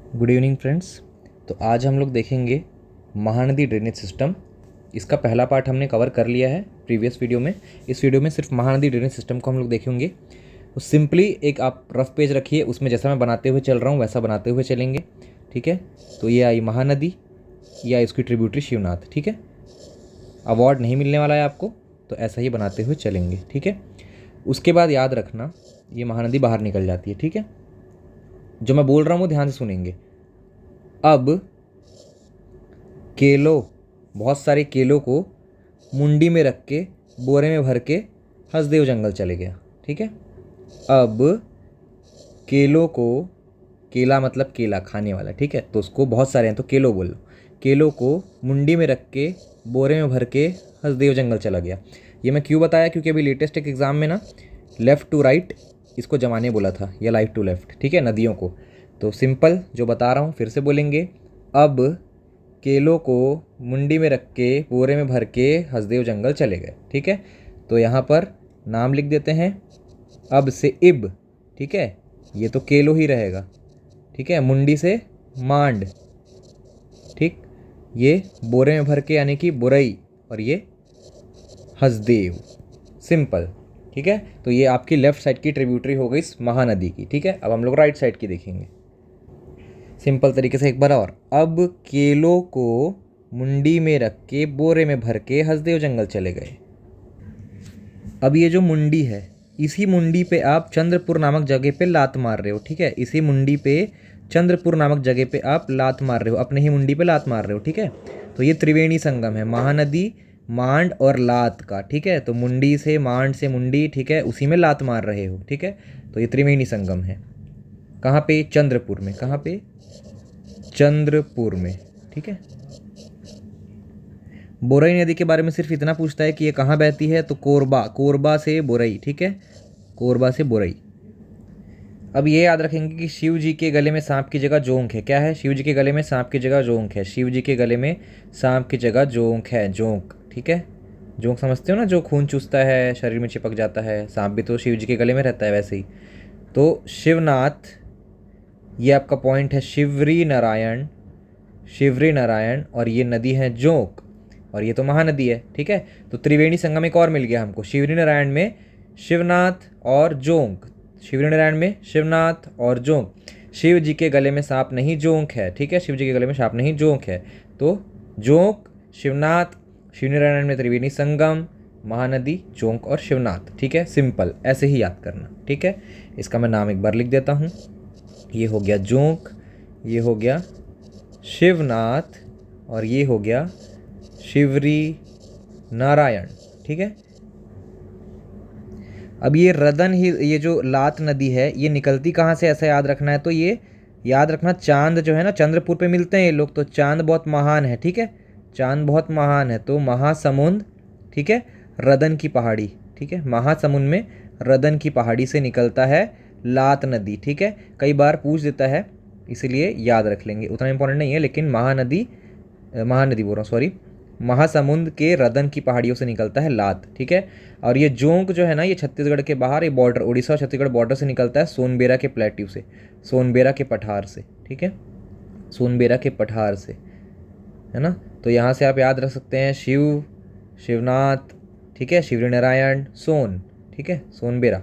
Good evening friends. तो आज हम लोग देखेंगे महानदी ड्रेनेज सिस्टम। इसका पहला पार्ट हमने कवर कर लिया है प्रीवियस वीडियो में। इस वीडियो में सिर्फ महानदी ड्रेनेज सिस्टम को हम लोग देखेंगे। तो सिंपली एक आप रफ पेज रखिए, उसमें जैसा मैं बनाते हुए चल रहा हूँ वैसा बनाते हुए चलेंगे। ठीक है, तो ये आई महानदी या इसकी ट्रिब्यूटरी शिवनाथ। ठीक है, अवार्ड नहीं मिलने वाला है आपको, तो ऐसा ही बनाते हुए चलेंगे। ठीक है, उसके बाद याद रखना ये महानदी बाहर निकल जाती है। ठीक है, जो मैं बोल रहा हूँ वो ध्यान से सुनेंगे। अब केलों, बहुत सारे केलों को मुंडी में रख के बोरे में भर के हसदेव जंगल चले गया। ठीक है, अब केलों को, केला मतलब केला खाने वाला, ठीक है, तो उसको बहुत सारे हैं तो केलों बोल लो। केलों को मुंडी में रख के बोरे में भर के हसदेव जंगल चला गया। ये मैं क्यों बताया, क्योंकि अभी लेटेस्ट एक एग्ज़ाम में ना लेफ़्ट टू राइट इसको जमाने बोला था या राइट टू लेफ़्ट, ठीक है, नदियों को। तो सिंपल जो बता रहा हूँ फिर से बोलेंगे। अब केलों को मुंडी में रख के बोरे में भर के हसदेव जंगल चले गए। ठीक है, तो यहाँ पर नाम लिख देते हैं अब से इब। ठीक है, ये तो केलो ही रहेगा। ठीक है, मुंडी से मांड। ठीक, ये बोरे में भर के यानी कि बुरई, और ये हसदेव। सिंपल। ठीक है, तो ये आपकी लेफ्ट साइड की ट्रिब्यूटरी हो गई इस महानदी की। ठीक है, अब हम लोग राइट साइड की देखेंगे सिंपल तरीके से एक बार और। अब केलों को मुंडी में रख के बोरे में भर के हसदेव जंगल चले गए। अब ये जो मुंडी है, इसी मुंडी पे आप चंद्रपुर नामक जगह पे लात मार रहे हो। ठीक है, इसी मुंडी पे चंद्रपुर नामक जगह पे आप लात मार रहे हो, अपने ही मुंडी पे लात मार रहे हो। ठीक है, तो ये त्रिवेणी संगम है महानदी, मांड और लात का। ठीक है, तो मुंडी से मांड से मुंडी, ठीक है, उसी में लात मार रहे हो। ठीक है, तो ये त्रिवेणी संगम है। कहाँ पे? चंद्रपुर में। कहाँ पे? चंद्रपुर में। ठीक है, बोरई नदी के बारे में सिर्फ इतना पूछता है कि ये कहाँ बहती है, तो कोरबा, कोरबा से बोरई। ठीक है, कोरबा से बोरई। अब ये याद रखेंगे कि शिव जी के गले में सांप की जगह जोंक है। क्या है? शिव जी के गले में सांप की जगह जोंक है। शिव जी के गले में सांप की जगह जोंक है, जोंक। ठीक है, जोंक समझते हो ना, जो खून चूसता है, शरीर में चिपक जाता है। सांप भी तो शिव जी के गले में रहता है वैसे ही। तो शिवनाथ, ये आपका पॉइंट है। शिवरी नारायण, शिवरी नारायण, और ये नदी है जोंक, और ये तो महानदी है। ठीक है, तो त्रिवेणी संगम एक और मिल गया हमको। शिवरी नारायण में शिवनाथ और जोंक, शिवरी नारायण में शिवनाथ और जोंक। शिव जी के गले में सांप नहीं, जोंक है। ठीक है, शिव जी के गले में सांप नहीं, जोंक है। तो जोंक, शिवनाथ, शिवरी नारायण में त्रिवेणी संगम, महानदी, जोंक और शिवनाथ। ठीक है, सिंपल ऐसे ही याद करना। ठीक है, इसका मैं नाम एक बार लिख देता हूँ। ये हो गया जोंक, ये हो गया शिवनाथ, और ये हो गया शिवरी नारायण। ठीक है, अब ये रदन ही, ये जो लात नदी है ये निकलती कहाँ से, ऐसा याद रखना है। तो ये याद रखना, चांद जो है ना, चंद्रपुर पे मिलते हैं ये लोग, तो चांद बहुत महान है। ठीक है, चांद बहुत महान है, तो महासमुंद। ठीक है, रदन की पहाड़ी। ठीक है, महासमुंद में रदन की पहाड़ी से निकलता है लात नदी। ठीक है, कई बार पूछ देता है, इसीलिए याद रख लेंगे, उतना इंपॉर्टेंट नहीं है, लेकिन महानदी, महानदी बोल रहा हूँ, सॉरी, महासमुंद के रदन की पहाड़ियों से निकलता है लात। ठीक है, और ये जोंक जो है ना, ये छत्तीसगढ़ के बाहर, ये बॉर्डर, उड़ीसा और छत्तीसगढ़ बॉर्डर से निकलता है, सोनबेरा के प्लेट्यू से, सोनबेरा के पठार से। ठीक है, सोनबेरा के पठार से, है ना। तो यहाँ से आप याद रख सकते हैं शिव, शिवनाथ, ठीक है, शिवरी नारायण, सोन। ठीक है, सोनबेरा,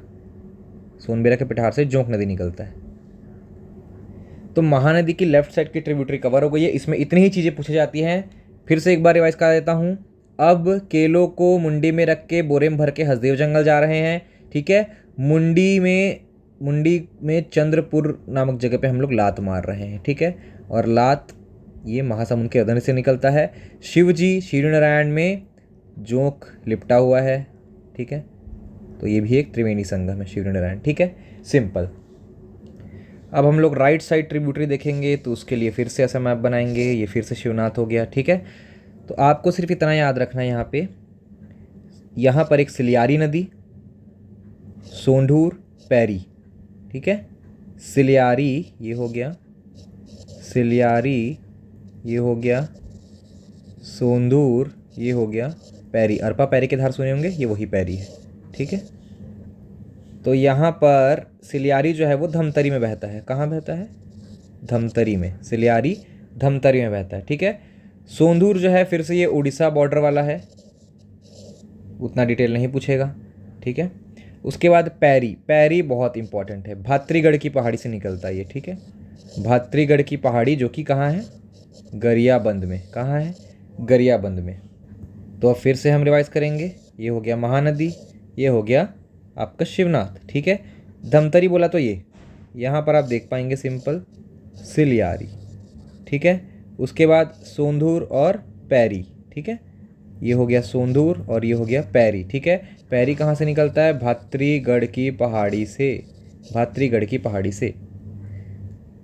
सोनबेरा के पठार से जोंक नदी निकलता है। तो महानदी की लेफ्ट साइड की ट्रिब्यूटरी कवर हो गई है। इसमें इतनी ही चीज़ें पूछी जाती हैं। फिर से एक बार रिवाइज करा देता हूँ। अब केलों को मुंडी में रख के बोरे में भर के हसदेव जंगल जा रहे हैं। ठीक है, मुंडी में चंद्रपुर नामक जगह पे हम लोग लात मार रहे हैं। ठीक है, और लात ये महासमुंद के अधन से निकलता है। शिव जी शिवरी नारायण में जोंक लिपटा हुआ है। ठीक है, तो ये भी एक त्रिवेणी संगम है, शिवरी नारायण। ठीक है, सिंपल। अब हम लोग राइट साइड ट्रिब्यूटरी देखेंगे, तो उसके लिए फिर से ऐसा मैप बनाएंगे। ये फिर से शिवनाथ हो गया। ठीक है, तो आपको सिर्फ इतना याद रखना है, यहाँ पर एक सिलियारी नदी, सोंढूर, पैरी। ठीक है, सिलियारी ये हो गया, सिलियारी ये हो गया, सोंढूर ये हो गया, पैरी। अरपा पैरी के धार सुने होंगे, ये वही पैरी है। ठीक है, तो यहाँ पर सिलियारी जो है वो धमतरी में बहता है। कहाँ बहता है? धमतरी में, सिलियारी धमतरी में बहता है, ठीक है। सोंधूर जो है फिर से ये उड़ीसा बॉर्डर वाला है, उतना डिटेल नहीं पूछेगा, ठीक है। उसके बाद पैरी, पैरी बहुत इंपॉर्टेंट है, भात्रीगढ़ की पहाड़ी से निकलता है ये, ठीक है। भात्रीगढ़ की पहाड़ी जो कि कहाँ है, गरियाबंद में। कहाँ है, गरियाबंद में। तो अब फिर से हम रिवाइज करेंगे, ये हो गया महानदी, ये हो गया आपका शिवनाथ, ठीक है। धमतरी बोला तो ये यहाँ पर आप देख पाएंगे सिंपल सिलियारी, ठीक है। उसके बाद सोंधूर और पैरी, ठीक है। ये हो गया सोंधूर और ये हो गया पैरी, ठीक है। पैरी कहाँ से निकलता है, भात्रीगढ़ की पहाड़ी से, भात्रीगढ़ की पहाड़ी से।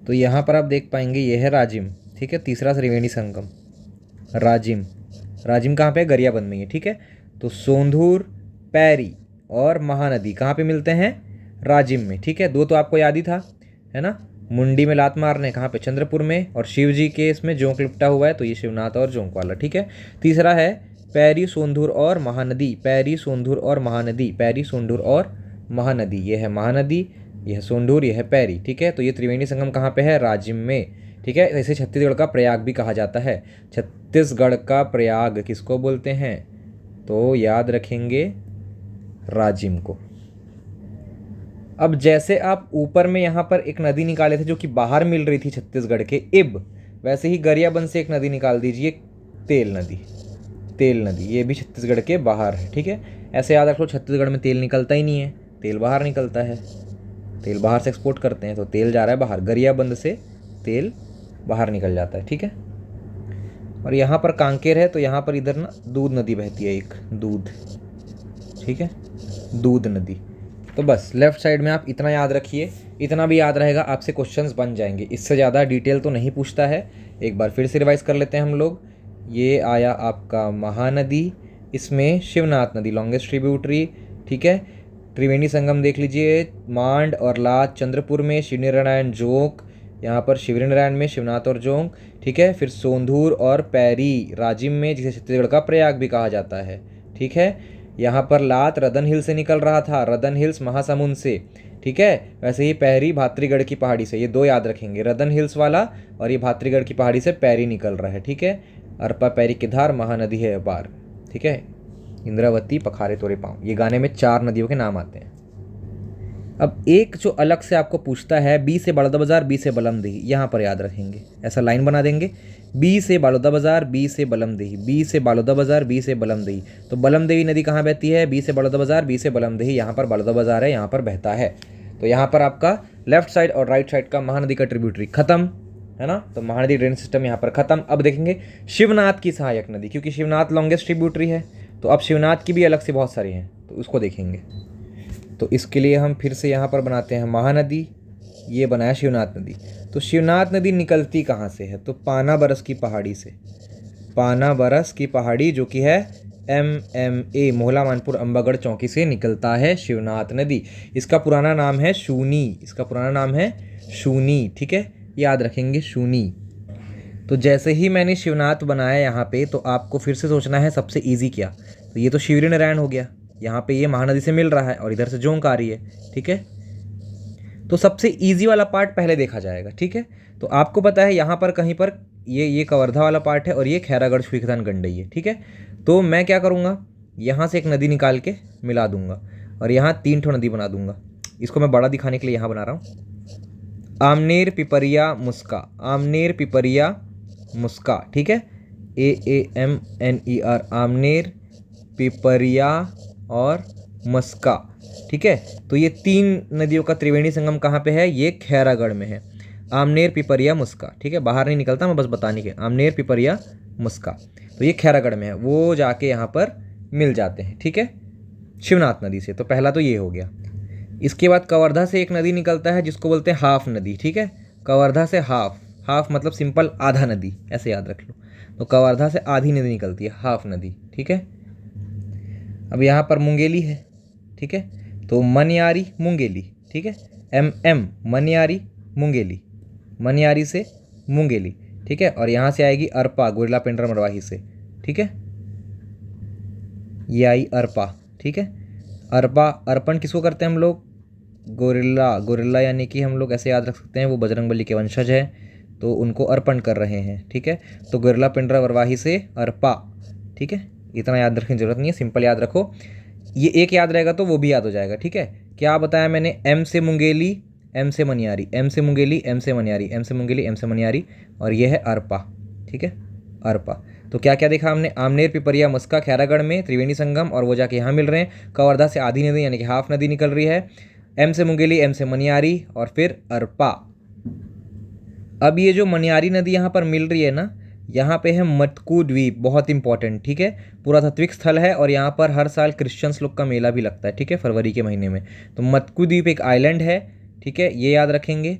तो यहाँ पर आप देख पाएंगे ये है राजिम, ठीक है, तीसरा त्रिवेणी संगम राजिम। राजिम कहाँ पे है, गरियाबंद में है, ठीक है। तो सोंधूर, पैरी और महानदी कहाँ पे मिलते हैं, राजिम में, ठीक है। दो तो आपको याद ही था, है ना, मुंडी में लात मारने कहाँ पे, चंद्रपुर में, और शिव जी के इसमें जोंक लिपटा हुआ है तो ये शिवनाथ और जोंक वाला, ठीक है। तीसरा है पैरी, सोंधूर और महानदी, पैरी, सोंधूर और महानदी, पैरी, सोंधूर और महानदी। ये है महानदी, यह है सोंधूर, यह है पैरी, ठीक है। तो ये त्रिवेणी संगम कहाँ पे है, राजिम में, ठीक है। इसे छत्तीसगढ़ का प्रयाग भी कहा जाता है। छत्तीसगढ़ का प्रयाग किसको बोलते हैं, तो याद रखेंगे राजिम को। अब जैसे आप ऊपर में यहाँ पर एक नदी निकाले थे जो कि बाहर मिल रही थी छत्तीसगढ़ के, इब, वैसे ही गरियाबंद से एक नदी निकाल दीजिए, तेल नदी, तेल नदी, ये भी छत्तीसगढ़ के बाहर है, ठीक है। ऐसे याद रख लो, छत्तीसगढ़ में तेल निकलता ही नहीं है, तेल बाहर निकलता है, तेल बाहर से एक्सपोर्ट करते हैं, तो तेल जा रहा है बाहर, गरियाबंद से तेल बाहर निकल जाता है, ठीक है। और यहाँ पर कांकेर है तो यहाँ पर इधर ना दूध नदी बहती है, एक दूध, ठीक है, दूध नदी। तो बस लेफ्ट साइड में आप इतना याद रखिए, इतना भी याद रहेगा आपसे क्वेश्चंस बन जाएंगे, इससे ज़्यादा डिटेल तो नहीं पूछता है। एक बार फिर से रिवाइज कर लेते हैं हम लोग। ये आया आपका महानदी, इसमें शिवनाथ नदी लॉन्गेस्ट ट्रिब्यूटरी, ठीक है। त्रिवेणी संगम देख लीजिए, मांड और लात चंद्रपुर में, शिवनारायण जोंक यहाँ पर शिवनारायण में, शिवनाथ और जोंक, ठीक है। फिर सोंधूर और पैरी राजिम में, जिसे छत्तीसगढ़ का प्रयाग भी कहा जाता है, ठीक है। यहाँ पर लात रदन हिल से निकल रहा था, रदन हिल्स महासमुंद से, ठीक है। वैसे ही पैरी भात्रीगढ़ की पहाड़ी से, ये दो याद रखेंगे, रदन हिल्स वाला और ये भात्रीगढ़ की पहाड़ी से पैरी निकल रहा है, ठीक है। अरपा पैरी की धार, महानदी है अपार, ठीक है। इंद्रावती, पखारे तोरे पाँव, ये गाने में 4 नदियों के नाम आते हैं। अब एक जो अलग से आपको पूछता है, बी से बड़ौदा बाजार, बी से बलमदही, यहाँ पर याद रखेंगे, ऐसा लाइन बना देंगे, बी से बड़ौदा बाजार, बी से बलमदही, बी से बड़ौदा बाजार, बी से बलमदही। तो बलमदही नदी कहाँ बहती है, बी से बड़ौदा बाजार, बी से बलमदही, यहाँ पर बड़ौदा बाजार है, यहाँ पर बहता है। तो यहाँ पर आपका लेफ्ट साइड और राइट साइड का महानदी का ट्रिब्यूटरी खत्म, है ना। तो महानदी ड्रेन सिस्टम यहाँ पर खत्म। अब देखेंगे शिवनाथ की सहायक नदी, क्योंकि शिवनाथ लॉन्गेस्ट ट्रिब्यूटरी है, तो अब शिवनाथ की भी अलग से बहुत सारी हैं, तो उसको देखेंगे। तो इसके लिए हम फिर से यहाँ पर बनाते हैं महानदी, ये बनाया शिवनाथ नदी। तो शिवनाथ नदी निकलती कहाँ से है, तो पाना बरस की पहाड़ी से, पाना बरस की पहाड़ी जो कि है MMA मोहला मानपुर अंबागढ़ चौकी से निकलता है शिवनाथ नदी। इसका पुराना नाम है शूनी, इसका पुराना नाम है शूनी, ठीक है, याद रखेंगे शूनी। तो जैसे ही मैंने शिवनाथ बनाया यहाँ पे, तो आपको फिर से सोचना है सबसे ईजी क्या, तो ये तो शिवनारायण हो गया, यहाँ पे ये महानदी से मिल रहा है और इधर से जोंक आ रही है, ठीक है। तो सबसे इजी वाला पार्ट पहले देखा जाएगा, ठीक है। तो आपको पता है यहाँ पर कहीं पर ये कवर्धा वाला पार्ट है और ये खैरागढ़ छुईखदान गंडई है, ठीक है। तो मैं क्या करूँगा, यहाँ से एक नदी निकाल के मिला दूंगा और यहाँ 3 ठो नदी बना दूंगा। इसको मैं बड़ा दिखाने के लिए यहाँ बना रहा हूँ, आमनेर, पिपरिया, मुस्का, आमनेर, पिपरिया, मुस्का, ठीक है, AAMNER, आमनेर, पिपरिया और मस्का, ठीक है। तो ये 3 नदियों का त्रिवेणी संगम कहाँ पे है, ये खैरागढ़ में है, आमनेर, पिपरिया, मुस्का, ठीक है। बाहर नहीं निकलता, मैं बस बताने के, आमनेर, पिपरिया, मुस्का, तो ये खैरागढ़ में है, वो जाके यहाँ पर मिल जाते हैं, ठीक है, शिवनाथ नदी से। तो पहला तो ये हो गया। इसके बाद कवर्धा से एक नदी निकलता है जिसको बोलते हैं हाफ नदी, ठीक है। कवर्धा से हाफ, हाफ मतलब सिंपल आधा नदी, ऐसे याद रख लो। तो कवर्धा से आधी नदी निकलती है, हाफ नदी, ठीक है। अब यहाँ पर मुंगेली है, ठीक है, तो मनियारी, मुंगेली, ठीक है, MM मनियारी, मुंगेली, मनियारी से मुंगेली, ठीक है। और यहाँ से आएगी अरपा, गुरला पेंड्रा मरवाही से, ठीक है, ये आई अरपा, ठीक है। अरपा, अर्पण किसको करते हैं हम लोग, गोरिल्ला, गोरिल्ला यानी कि हम लोग ऐसे याद रख सकते हैं वो बजरंगबली के वंशज है, तो उनको अर्पण कर रहे हैं, ठीक है। तो गोरिल्ला पिंडरा वरवाही से अर्पा, ठीक है। इतना याद रखने की जरूरत नहीं है, सिंपल याद रखो। ये एक याद रहेगा तो वो भी याद हो जाएगा, ठीक है। क्या बताया मैंने, एम से मुंगेली, एम से मनियारी, एम से मुंगेली, एम से मनियारी, एम से मुंगेली, एम से मनियारी, और ये है अर्पा, ठीक है, अर्पा। तो क्या क्या देखा हमने, आमनेर, पिपरिया, मस्का, खैरागढ़ में त्रिवेणी संगम, और वो जाके यहाँ मिल रहे हैं। कवर्धा से आधी नदी यानी कि हाफ नदी निकल रही है। एम से मुंगेली, एम से मनियारी, और फिर अर्पा। अब ये जो मनियारी नदी यहाँ पर मिल रही है ना, यहाँ पे है मटकू द्वीप, बहुत इंपॉर्टेंट, ठीक है। पुरातात्विक स्थल है और यहाँ पर हर साल क्रिश्चियंस लोग का मेला भी लगता है, ठीक है, फरवरी के महीने में। तो मटकू द्वीप एक आइलैंड है, ठीक है, ये याद रखेंगे।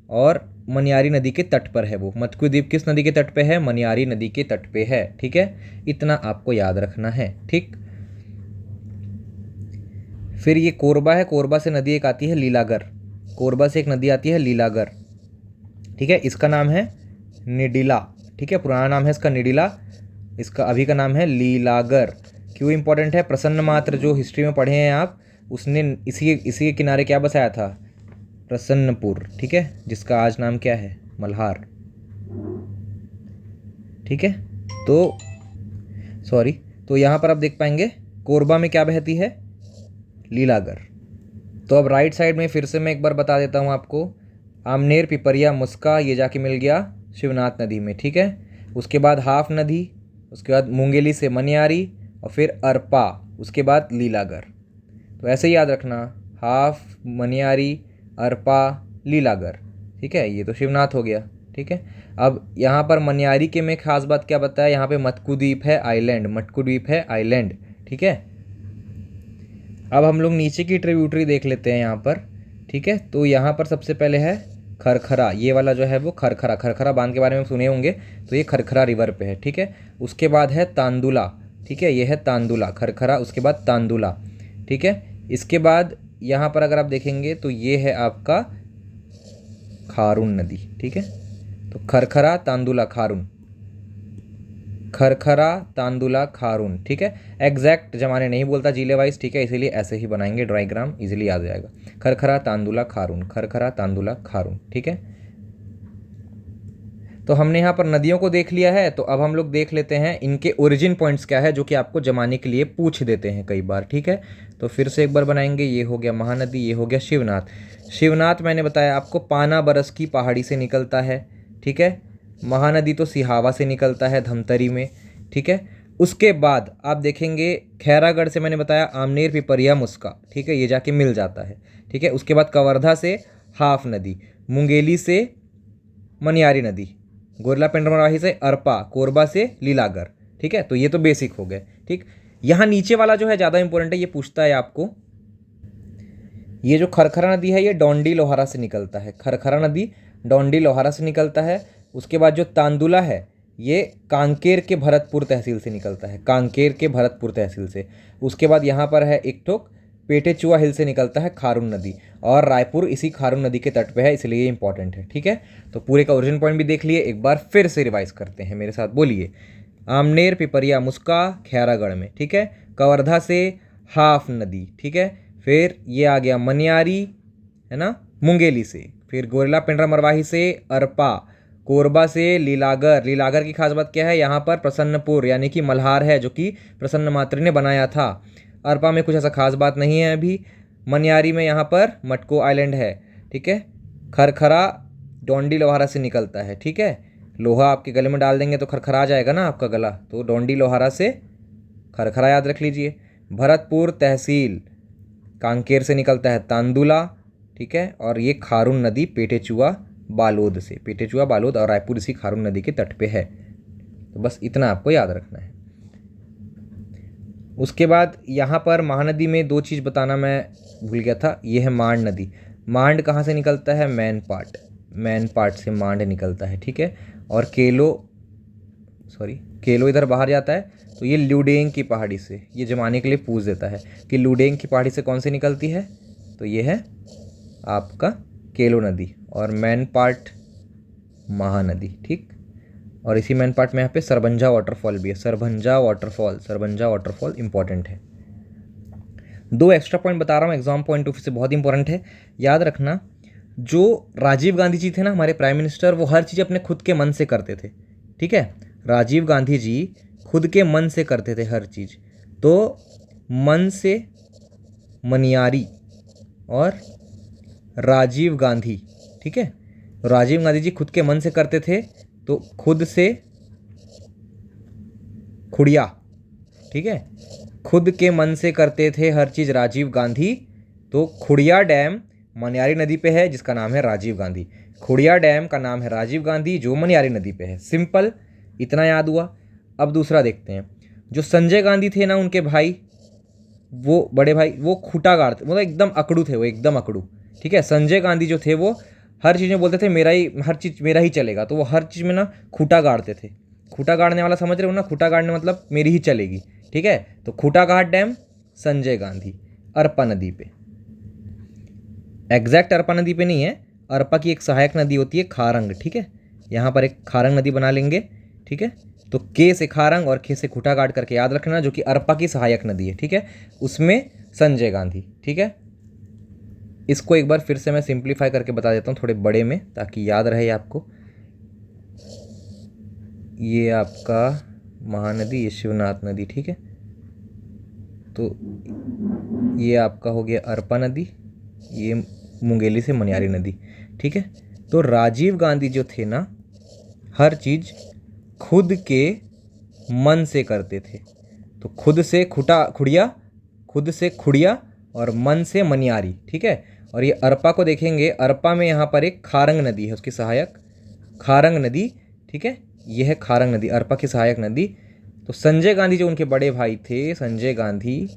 और मनियारी नदी के तट पर है वो। मटकू द्वीप किस नदी के तट पे है, मनियारी नदी के तट पे है, ठीक है। इतना आपको याद रखना है, ठीक। फिर ये कोरबा है, कोरबा से नदी एक आती है लीलागर, कोरबा से एक नदी आती है लीलागर, ठीक है। इसका नाम है निडिला, ठीक है, पुराना नाम है इसका निडिला, इसका अभी का नाम है लीलागर। क्यों इंपॉर्टेंट है, प्रसन्न मात्र जो हिस्ट्री में पढ़े हैं आप, उसने इसी इसी के किनारे क्या बसाया था, प्रसन्नपुर, ठीक है, जिसका आज नाम क्या है, मल्हार, ठीक है। तो सॉरी, तो यहाँ पर आप देख पाएंगे कोरबा में क्या बहती है, लीलागर। तो अब राइट साइड में फिर से मैं एक बार बता देता हूँ आपको, आमनेर, पिपरिया, मुस्का, ये जाके मिल गया शिवनाथ नदी में, ठीक है। उसके बाद हाफ नदी, उसके बाद मुंगेली से मनियारी, और फिर अर्पा, उसके बाद लीलागर। तो ऐसे ही याद रखना, हाफ, मनियारी, अर्पा, लीलागर, ठीक है। ये तो शिवनाथ हो गया, ठीक है। अब यहाँ पर मनियारी के में खास बात क्या बताया, यहाँ पे मटकू द्वीप है आइलैंड, मटकू द्वीप है आइलैंड, ठीक है। अब हम लोग नीचे की ट्रिब्यूटरी देख लेते हैं यहाँ पर, ठीक है। तो यहाँ पर सबसे पहले है खरखरा, ये वाला जो है वो खरखरा, खरखरा बांध के बारे में सुने होंगे, तो ये खरखरा रिवर पे है, ठीक है। उसके बाद है तांदुला, ठीक है, ये है तांदुला, खरखरा, उसके बाद तांदुला, ठीक है। इसके बाद यहाँ पर अगर आप देखेंगे तो ये है आपका खारून नदी, ठीक है। तो खरखरा, तांदुला, खारून, खरखरा, तांदुला, खारून, ठीक है। एग्जैक्ट जमाने नहीं बोलता जिले वाइज, ठीक है, इसीलिए ऐसे ही बनाएंगे डायग्राम, इजीली याद जाएगा। खरखरा, तांदुला, खारून, खरखरा, तांदुला, खारून, ठीक है। तो हमने यहाँ पर नदियों को देख लिया है, तो अब हम लोग देख लेते हैं इनके ओरिजिन पॉइंट्स क्या है, जो कि आपको जमाने के लिए पूछ देते हैं कई बार, ठीक है। तो फिर से एक बार बनाएंगे, ये हो गया महानदी, ये हो गया शिवनाथ। शिवनाथ मैंने बताया आपको पाना बरस की पहाड़ी से निकलता है, ठीक है। महानदी तो सिहावा से निकलता है धमतरी में, ठीक है। उसके बाद आप देखेंगे खैरागढ़ से मैंने बताया आमनेर, पिपरिया, मुस्का, ठीक है, ये जाके मिल जाता है, ठीक है। उसके बाद कवर्धा से हाफ नदी, मुंगेली से मनियारी नदी, गोरिल्ला पिंडरमराही से अर्पा, कोरबा से लीलागर, ठीक है। तो ये तो बेसिक हो गए, ठीक। यहाँ नीचे वाला जो है ज़्यादा इंपॉर्टेंट है, ये पूछता है आपको, ये जो खरखरा नदी है ये डोंडी लोहारा से निकलता है, खरखरा नदी डोंडी लोहारा से निकलता है। उसके बाद जो तांदुला है ये कांकेर के भरतपुर तहसील से निकलता है, कांकेर के भरतपुर तहसील से। उसके बाद यहाँ पर है एक ठोक पेटेचुआ हिल से निकलता है खारून नदी, और रायपुर इसी खारून नदी के तट पे है, इसलिए ये इंपॉर्टेंट है, ठीक है। तो पूरे का ओरिजिन पॉइंट भी देख लिए, एक बार फिर से रिवाइज करते हैं, मेरे साथ बोलिए। आमनेर, पिपरिया, मुस्का, खैरागढ़ में, ठीक है। कवर्धा से हाफ नदी, ठीक है। फिर ये आ गया मनियारी, है ना, मुंगेली से। फिर गोरिल्ला पिंडरा मरवाही से अर्पा, कोरबा से लीलागर। लीलागर की खास बात क्या है, यहाँ पर प्रसन्नपुर यानी कि मल्हार है, जो कि प्रसन्न मात्र ने बनाया था। अर्पा में कुछ ऐसा खास बात नहीं है अभी। मनियारी में यहाँ पर मटको आइलैंड है, ठीक है। खरखरा डोंडी लोहारा से निकलता है, ठीक है। लोहा आपके गले में डाल देंगे तो खरखरा जाएगा ना आपका गला, तो डोंडी लोहारा से खरखरा याद रख लीजिए। भरतपुर तहसील कांकेर से निकलता है तांदुला, ठीक है। और ये खारून नदी पेटेचुआ बालोद से, पेटेचुआ बालोद और रायपुर इसी खारून नदी के तट पे है। तो बस इतना आपको याद रखना है। उसके बाद यहाँ पर महानदी में दो चीज़ बताना मैं भूल गया था, ये है मांड नदी। मांड कहाँ से निकलता है, मैन पाट, मैन पाट से मांड निकलता है, ठीक है। और केलो इधर बाहर जाता है, तो ये ल्यूडेंग की पहाड़ी से, ये जमाने के लिए पूछ देता है कि ल्यूडेंग की पहाड़ी से कौन सी निकलती है, तो ये है आपका केलो नदी। और मैन पाट महानदी, ठीक। और इसी मैन पार्ट में यहाँ पे सरभंजा वाटरफॉल भी है, Sarbhanja waterfall, Sarbhanja waterfall important है। 2 एक्स्ट्रा पॉइंट बता रहा हूँ एग्जाम पॉइंट ऑफ व्यू से, बहुत इंपॉर्टेंट है, याद रखना। जो राजीव गांधी जी थे ना हमारे प्राइम मिनिस्टर, वो हर चीज़ अपने खुद के मन से करते थे, ठीक है। राजीव गांधी जी खुद के मन से करते थे हर चीज़, तो मन से मनियारी और राजीव गांधी, ठीक है। राजीव गांधी जी खुद के मन से करते थे, तो खुद से खुड़िया, ठीक है। खुद के मन से करते थे हर चीज़ राजीव गांधी, तो खुड़िया डैम मनियारी नदी पे है जिसका नाम है राजीव गांधी। खुड़िया डैम का नाम है राजीव गांधी जो मनियारी नदी पे है। सिंपल, इतना याद हुआ। अब दूसरा देखते हैं। जो संजय गांधी थे ना उनके भाई, वो बड़े भाई, वो खूंटा गाड़ते, मतलब एकदम अकड़ू थे, वो एकदम अकड़ू, ठीक है। संजय गांधी जो थे वो हर चीज़ में बोलते थे मेरा ही, हर चीज़ मेरा ही चलेगा, तो वो हर चीज़ में ना खूंटा गाड़ते थे। खूंटा गाड़ने वाला समझ रहे हो ना, खूंटा गाड़ने मतलब मेरी ही चलेगी, ठीक है। तो खूंटा घाट डैम संजय गांधी, अरपा नदी पे, एग्जैक्ट अरपा नदी पे नहीं है, अरपा की एक सहायक नदी होती है खारंग, ठीक है। यहाँ पर एक खारंग नदी बना लेंगे, ठीक है। तो के से खारंग और खे से खूंटा गाड़ करके याद रखना, जो कि अरपा की सहायक नदी है, ठीक है। उसमें संजय गांधी, ठीक है। इसको एक बार फिर से मैं सिंप्लीफाई करके बता देता हूँ थोड़े बड़े में, ताकि याद रहे आपको। ये आपका महानदी, ये शिवनाथ नदी, ठीक है। तो ये आपका हो गया अरपा नदी, ये मुंगेली से मनियारी नदी, ठीक है। तो राजीव गांधी जो थे ना हर चीज़ खुद के मन से करते थे, तो खुद से खुड़िया, खुद से खुड़िया और मन से मनियारी, ठीक है। और ये अरपा को देखेंगे, अरपा में यहाँ पर एक खारंग नदी है, उसकी सहायक खारंग नदी, ठीक है। ये है खारंग नदी, अरपा की सहायक नदी। तो संजय गांधी जो उनके बड़े भाई थे, संजय गांधी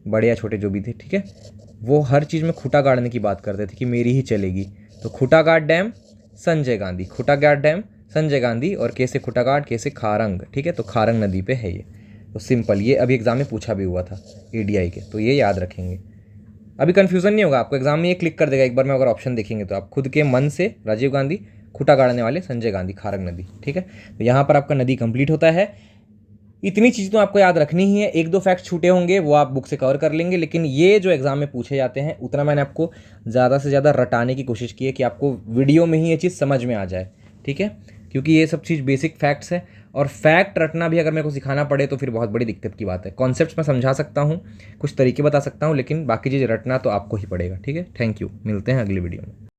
बड़े या छोटे जो भी थे, ठीक है, वो हर चीज़ में खूंटा गाड़ने की बात करते थे कि मेरी ही चलेगी। तो खूंटा गाड़ डैम संजय गांधी, खूंटा गाड़ डैम संजय गांधी, और कैसे खूंटा गाड़, कैसे खारंग, ठीक है। तो खारंग नदी पे है ये। तो सिंपल, ये अभी एग्जाम में पूछा भी हुआ था एडीआई के, तो ये याद रखेंगे। अभी कन्फ्यूज़न नहीं होगा आपको, एग्जाम में ये क्लिक कर देगा एक बार में, अगर ऑप्शन देखेंगे तो आप खुद के मन से राजीव गांधी, खूंटा गाड़ने वाले संजय गांधी, खारंग नदी, ठीक है। तो यहाँ पर आपका नदी कंप्लीट होता है। इतनी चीज़ तो आपको याद रखनी ही है। एक दो फैक्ट छूटे होंगे वो आप बुक से कवर कर लेंगे, लेकिन ये जो एग्जाम में पूछे जाते हैं उतना मैंने आपको ज़्यादा से ज़्यादा रटाने की कोशिश की है कि आपको वीडियो में ही ये चीज़ समझ में आ जाए, ठीक है। क्योंकि ये सब चीज़ बेसिक फैक्ट्स है, और फैक्ट रटना भी अगर मेरे को सिखाना पड़े तो फिर बहुत बड़ी दिक्कत की बात है। कॉन्सेप्ट्स मैं समझा सकता हूँ, कुछ तरीके बता सकता हूँ, लेकिन बाकी चीज़ रटना तो आपको ही पड़ेगा, ठीक है। थैंक यू, मिलते हैं अगली वीडियो में।